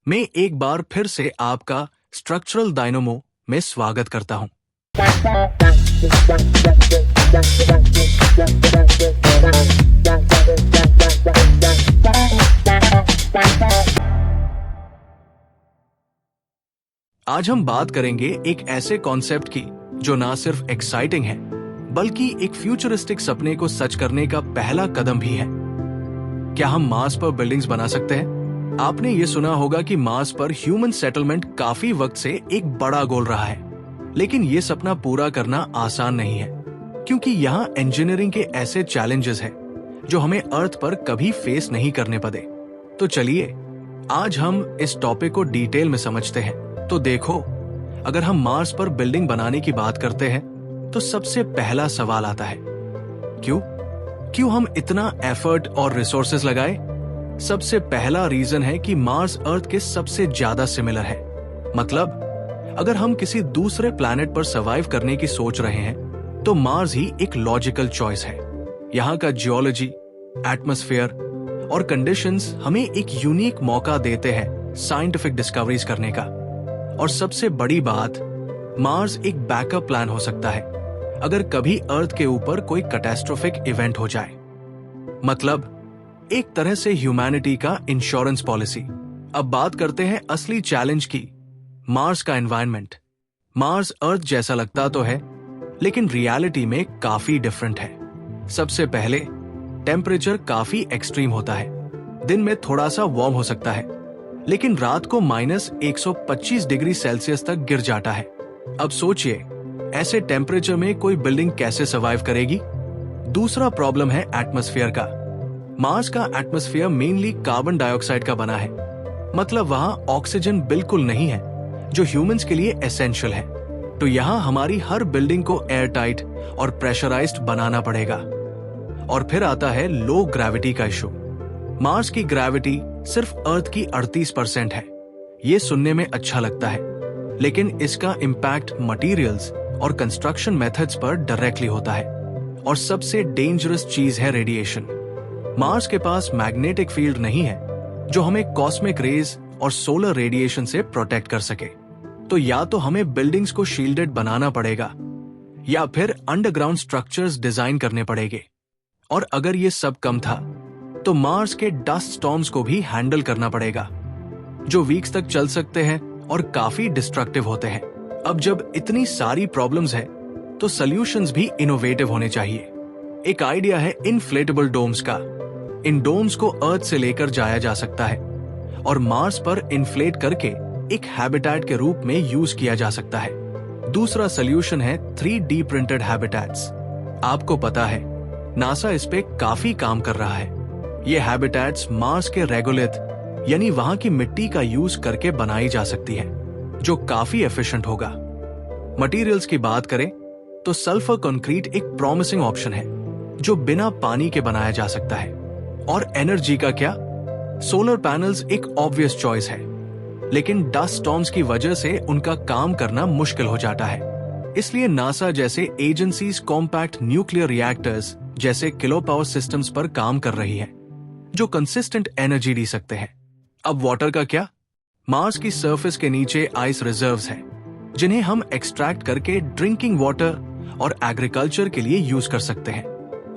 मैं एक बार फिर से आपका स्ट्रक्चरल डायनामो में स्वागत करता हूं। आज हम बात करेंगे एक ऐसे कॉन्सेप्ट की जो ना सिर्फ एक्साइटिंग है बल्कि एक फ्यूचरिस्टिक सपने को सच करने का पहला कदम भी है। क्या हम मार्स पर बिल्डिंग्स बना सकते हैं? आपने ये सुना होगा कि मार्स पर ह्यूमन सेटलमेंट काफी वक्त से एक बड़ा गोल रहा है, लेकिन ये सपना पूरा करना आसान नहीं है क्योंकि यहाँ इंजीनियरिंग के ऐसे चैलेंजेस हैं जो हमें अर्थ पर कभी फेस नहीं करने पड़े। तो चलिए आज हम इस टॉपिक को डिटेल में समझते हैं। तो देखो, अगर हम मार्स पर बिल्डिंग बनाने की बात करते हैं तो सबसे पहला सवाल आता है, क्यों हम इतना एफर्ट और रिसोर्सेज लगाए? सबसे पहला रीजन है कि मार्स अर्थ के सबसे ज्यादा सिमिलर है। मतलब अगर हम किसी दूसरे प्लैनेट पर सर्वाइव करने की सोच रहे हैं तो मार्स ही एक लॉजिकल चॉइस है। यहाँ का जियोलॉजी, एटमॉस्फेयर और कंडीशंस हमें एक यूनिक मौका देते हैं साइंटिफिक डिस्कवरीज करने का। और सबसे बड़ी बात, मार्स एक बैकअप प्लान हो सकता है अगर कभी अर्थ के ऊपर कोई कैटास्ट्रोफिक इवेंट हो जाए। मतलब एक तरह से ह्यूमैनिटी का इंश्योरेंस पॉलिसी। अब बात करते हैं असली चैलेंज की, मार्स का एनवायरनमेंट। मार्स अर्थ जैसा लगता तो है, लेकिन रियलिटी में काफी डिफरेंट है। सबसे पहले टेम्परेचर काफी एक्सट्रीम होता है। दिन में थोड़ा सा वार्म हो सकता है, लेकिन रात को -125 डिग्री सेल्सियस तक गिर जाता है। अब सोचिए, ऐसे टेम्परेचर में कोई बिल्डिंग कैसे सर्वाइव करेगी? दूसरा प्रॉब्लम है एटमॉस्फेयर का। मार्स का एटमॉस्फेयर मेनली कार्बन डाइऑक्साइड का बना है। मतलब वहां ऑक्सीजन बिल्कुल नहीं है, जो ह्यूमंस के लिए एसेंशियल है। तो यहाँ हमारी हर बिल्डिंग को एयर टाइट और प्रेशराइज्ड बनाना पड़ेगा। और फिर आता है लो ग्रेविटी का इशू। मार्स की ग्रेविटी सिर्फ अर्थ की 38% है। ये सुनने में अच्छा लगता है, लेकिन इसका इम्पैक्ट मटेरियल्स और कंस्ट्रक्शन मेथड्स पर डायरेक्टली होता है। और सबसे डेंजरस चीज है रेडिएशन। मार्स के पास मैग्नेटिक फील्ड नहीं है जो हमें कॉस्मिक रेज और सोलर रेडिएशन से प्रोटेक्ट कर सके। तो या तो हमें बिल्डिंग्स को शील्डेड बनाना पड़ेगा या फिर अंडरग्राउंड स्ट्रक्चर्स डिजाइन करने पड़ेंगे। और अगर ये सब कम था तो मार्स के डस्ट स्टॉर्म्स को भी हैंडल करना पड़ेगा, जो वीक्स तक चल सकते हैं और काफी डिस्ट्रक्टिव होते हैं। अब जब इतनी सारी प्रॉब्लम्स है तो सॉल्यूशंस भी इनोवेटिव होने चाहिए। एक आइडिया है इनफ्लेटेबल डोम्स का। इन डोम्स को अर्थ से लेकर जाया जा सकता है और मार्स पर इन्फ्लेट करके एक हैबिटेट के रूप में यूज किया जा सकता है। दूसरा सॉल्यूशन है 3D प्रिंटेड हैबिटेट्स। आपको पता है, नासा इस पे काफी काम कर रहा है। ये हैबिटेट्स मार्स के रेगोलिथ यानी वहां की मिट्टी का यूज करके बनाई जा सकती है, जो काफी एफिशिएंट होगा। मटेरियल्स की बात करें तो सल्फर कंक्रीट एक प्रॉमिसिंग ऑप्शन है जो बिना पानी के बनाया जा सकता है। और एनर्जी का क्या? सोलर पैनल्स एक ऑब्वियस चॉइस है, लेकिन डस्ट स्टॉर्म्स की वजह से उनका काम करना मुश्किल हो जाता है। इसलिए नासा जैसे एजेंसीज कॉम्पैक्ट न्यूक्लियर रिएक्टर्स जैसे किलो पावर सिस्टम्स पर काम कर रही है, जो कंसिस्टेंट एनर्जी दे सकते हैं। अब वाटर का क्या? मार्स की सरफेस के नीचे आइस रिजर्व्स हैं, जिन्हें हम एक्सट्रैक्ट करके ड्रिंकिंग वाटर और एग्रीकल्चर के लिए यूज कर सकते हैं।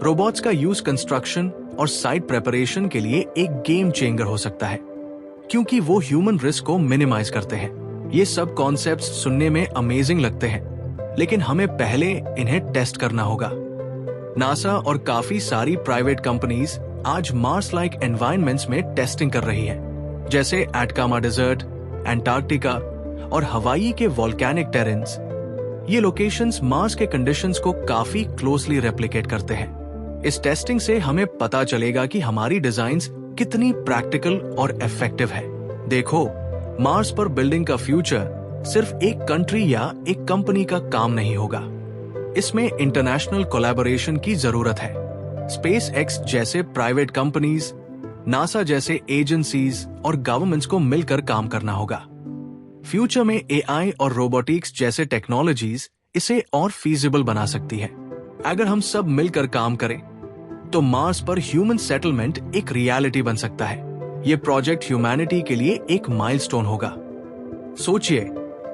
रोबोट्स का यूज कंस्ट्रक्शन और साइट प्रेपरेशन के लिए एक गेम चेंजर हो सकता है, क्योंकि वो ह्यूमन रिस्क को मिनिमाइज करते हैं। ये सब कॉन्सेप्ट्स सुनने में अमेजिंग लगते हैं, लेकिन हमें पहले इन्हें टेस्ट करना होगा। नासा और काफी सारी प्राइवेट कंपनीज आज मार्स लाइक एनवायरनमेंट्स में टेस्टिंग कर रही है, जैसे एटकामा डेजर्ट, एंटार्क्टिका और हवाई के वोल्केनिक टेरेन्स। ये लोकेशंस मार्स के कंडीशंस को काफी क्लोजली रेप्लिकेट करते हैं। इस टेस्टिंग से हमें पता चलेगा कि हमारी डिजाइन्स कितनी प्रैक्टिकल और इफेक्टिव है। देखो, मार्स पर बिल्डिंग का फ्यूचर सिर्फ एक कंट्री या एक कंपनी का काम नहीं होगा। इसमें इंटरनेशनल कोलैबोरेशन की जरूरत है। स्पेस एक्स जैसे प्राइवेट कंपनीज, नासा जैसे एजेंसीज और गवर्नमेंट्स को मिलकर काम करना होगा। फ्यूचर में एआई और रोबोटिक्स जैसे टेक्नोलॉजीज इसे और फीजिबल बना सकती है। अगर हम सब मिलकर काम करें तो मार्स पर ह्यूमन सेटलमेंट एक रियलिटी बन सकता है। ये प्रोजेक्ट ह्यूमैनिटी के लिए एक माइलस्टोन होगा। सोचिए,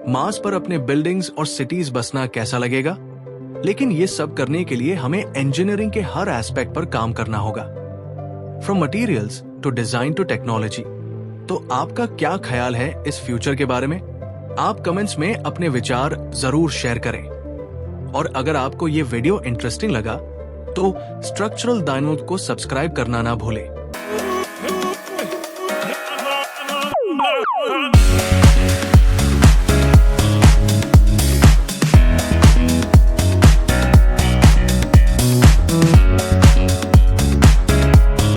मार्स पर अपने बिल्डिंग्स और सिटीज बसना कैसा लगेगा? लेकिन ये सब करने के लिए हमें इंजीनियरिंग के हर एस्पेक्ट पर काम करना होगा, from materials to design to technology. तो आपका क्या ख्याल है इस फ्यूचर के बारे में? आप कमेंट्स में अपने विचार जरूर शेयर करें। और अगर आपको ये वीडियो इंटरेस्टिंग लगा तो स्ट्रक्चरल डायनोड को सब्सक्राइब करना ना भूलें।